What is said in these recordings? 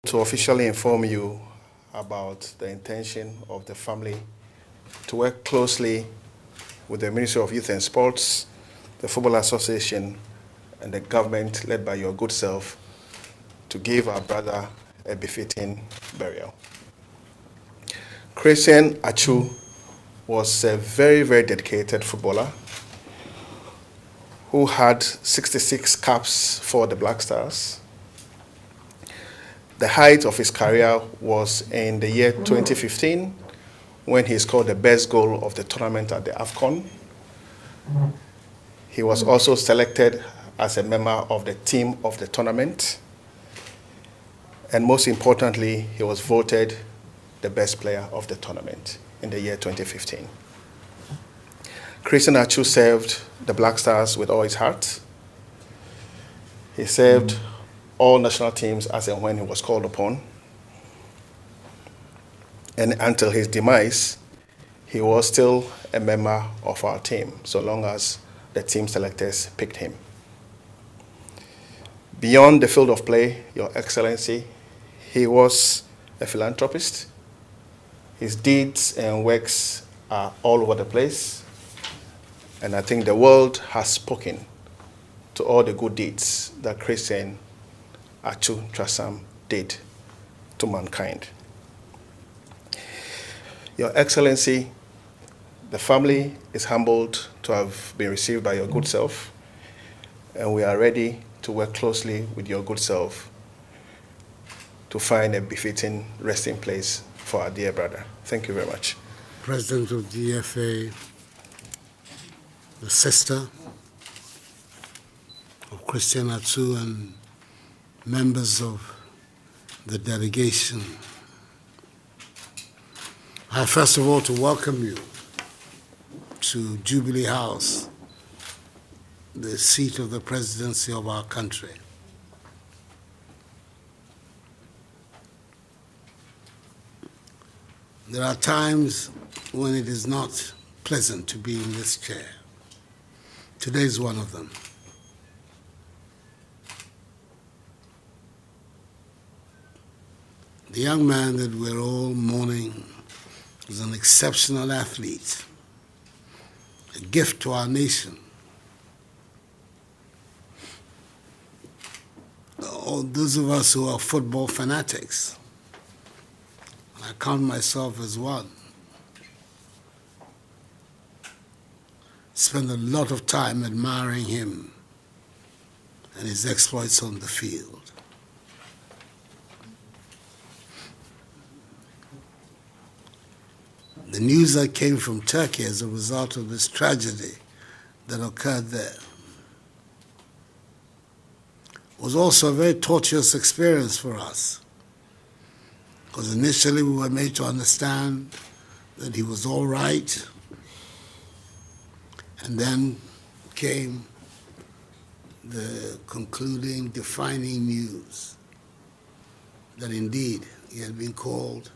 To officially inform you about the intention of the family to work closely with the Ministry of Youth and Sports, the Football Association, and the government led by your good self to give our brother a befitting burial. Christian Atsu was a very, very dedicated footballer who had 66 caps for the Black Stars. The height of his career was in the year 2015 when he scored the best goal of the tournament at the AFCON. He was also selected as a member of the team of the tournament. And most importantly, he was voted the best player of the tournament in the year 2015. Christian Atsu served the Black Stars with all his heart. He served all national teams as and when he was called upon. And until his demise, he was still a member of our team, so long as the team selectors picked him. Beyond the field of play, Your Excellency, he was a philanthropist. His deeds and works are all over the place. And I think the world has spoken to all the good deeds that Christian Atsu Trasam did to mankind. Your Excellency, the family is humbled to have been received by your good self, and we are ready to work closely with your good self to find a befitting resting place for our dear brother. Thank you very much. President of the FA, the sister of Christian Atsu, and members of the delegation. I first of all to welcome you to Jubilee House, the seat of the presidency of our country. There are times when it is not pleasant to be in this chair. Today is one of them. The young man that we're all mourning was an exceptional athlete, a gift to our nation. All those of us who are football fanatics, I count myself as one, spend a lot of time admiring him and his exploits on the field. The news that came from Turkey as a result of this tragedy that occurred there was also a very tortuous experience for us, because initially we were made to understand that he was all right, and then came the concluding, defining news that indeed he had been called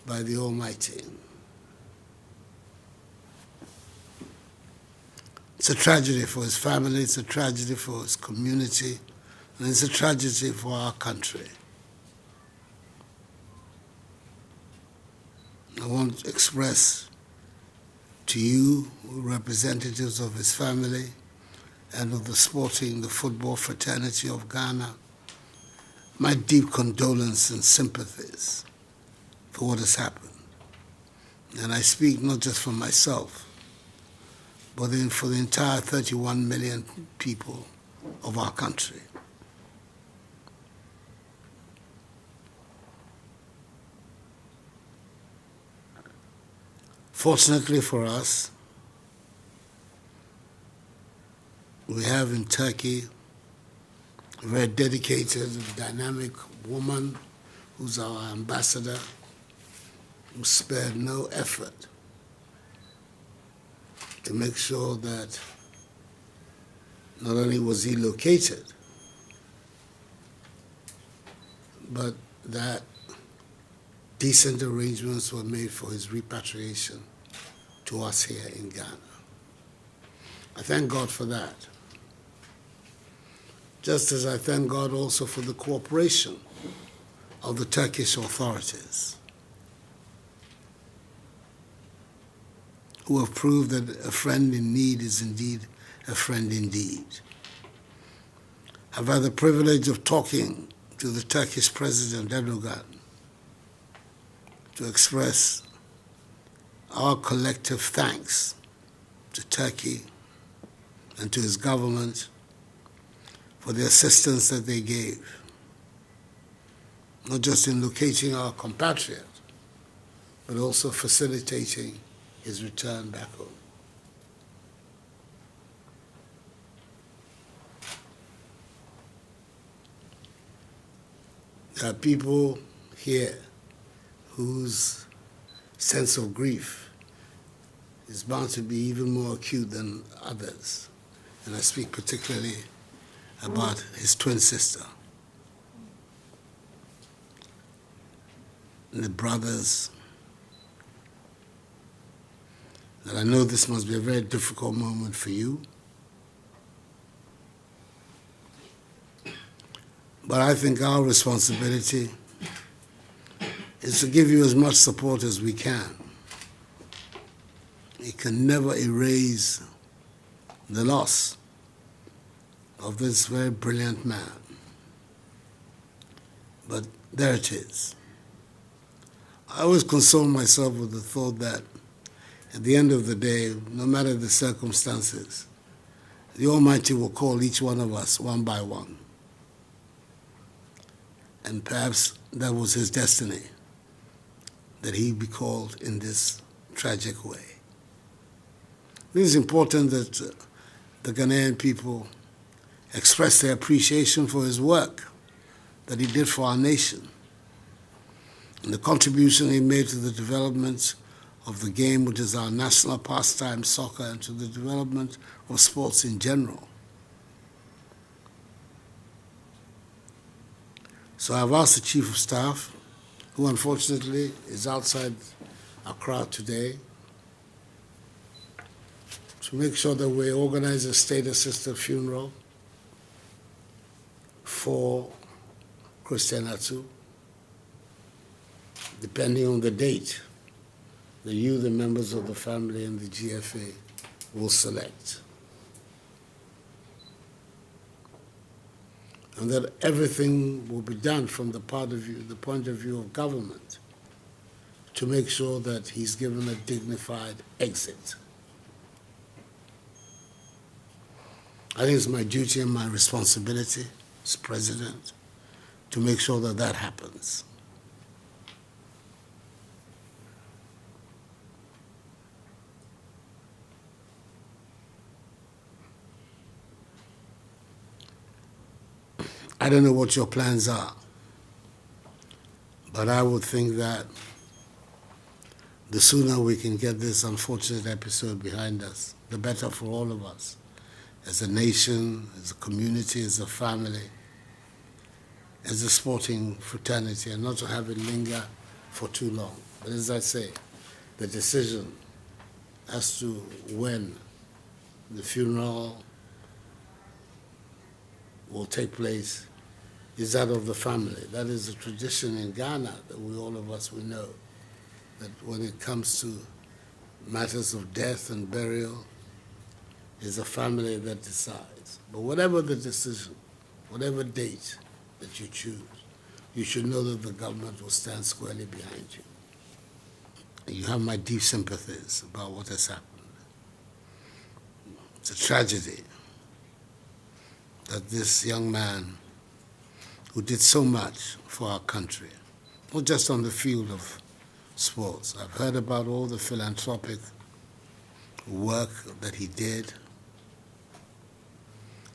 by the Almighty. It's a tragedy for his family, it's a tragedy for his community, and it's a tragedy for our country. I want to express to you, representatives of his family and of the football fraternity of Ghana, my deep condolence and sympathies for what has happened. And I speak not just for myself, but for the entire 31 million people of our country. Fortunately for us, we have in Turkey a very dedicated, dynamic woman who's our ambassador, who spared no effort to make sure that not only was he located, but that decent arrangements were made for his repatriation to us here in Ghana. I thank God for that. Just as I thank God also for the cooperation of the Turkish authorities, who have proved that a friend in need is indeed a friend indeed. I've had the privilege of talking to the Turkish President Erdogan to express our collective thanks to Turkey and to his government for the assistance that they gave, not just in locating our compatriot, but also facilitating his return back home. There are people here whose sense of grief is bound to be even more acute than others. And I speak particularly about his twin sister and the brothers. And I know this must be a very difficult moment for you. But I think our responsibility is to give you as much support as we can. It can never erase the loss of this very brilliant man. But there it is. I always console myself with the thought that at the end of the day, no matter the circumstances, the Almighty will call each one of us one by one. And perhaps that was his destiny, that he be called in this tragic way. It is important that the Ghanaian people express their appreciation for his work that he did for our nation and the contribution he made to the development of the game, which is our national pastime, soccer, and to the development of sports in general. So I've asked the Chief of Staff, who unfortunately is outside Accra today, to make sure that we organize a state-assisted funeral for Christian Atsu, depending on the date that you, the members of the family, and the GFA will select. And that everything will be done from the point of view of government to make sure that he's given a dignified exit. I think it's my duty and my responsibility as president to make sure that that happens. I don't know what your plans are, but I would think that the sooner we can get this unfortunate episode behind us, the better for all of us, as a nation, as a community, as a family, as a sporting fraternity, and not to have it linger for too long. But as I say, the decision as to when the funeral will take place is that of the family. That is a tradition in Ghana that all of us know, that when it comes to matters of death and burial, it's a family that decides. But whatever the decision, whatever date that you choose, you should know that the government will stand squarely behind you. And you have my deep sympathies about what has happened. It's a tragedy that this young man who did so much for our country, not just on the field of sports. I've heard about all the philanthropic work that he did,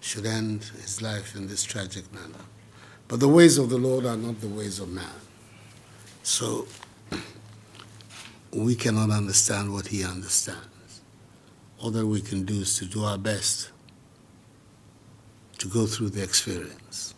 should end his life in this tragic manner. But the ways of the Lord are not the ways of man. So we cannot understand what he understands. All that we can do is to do our best to go through the experience.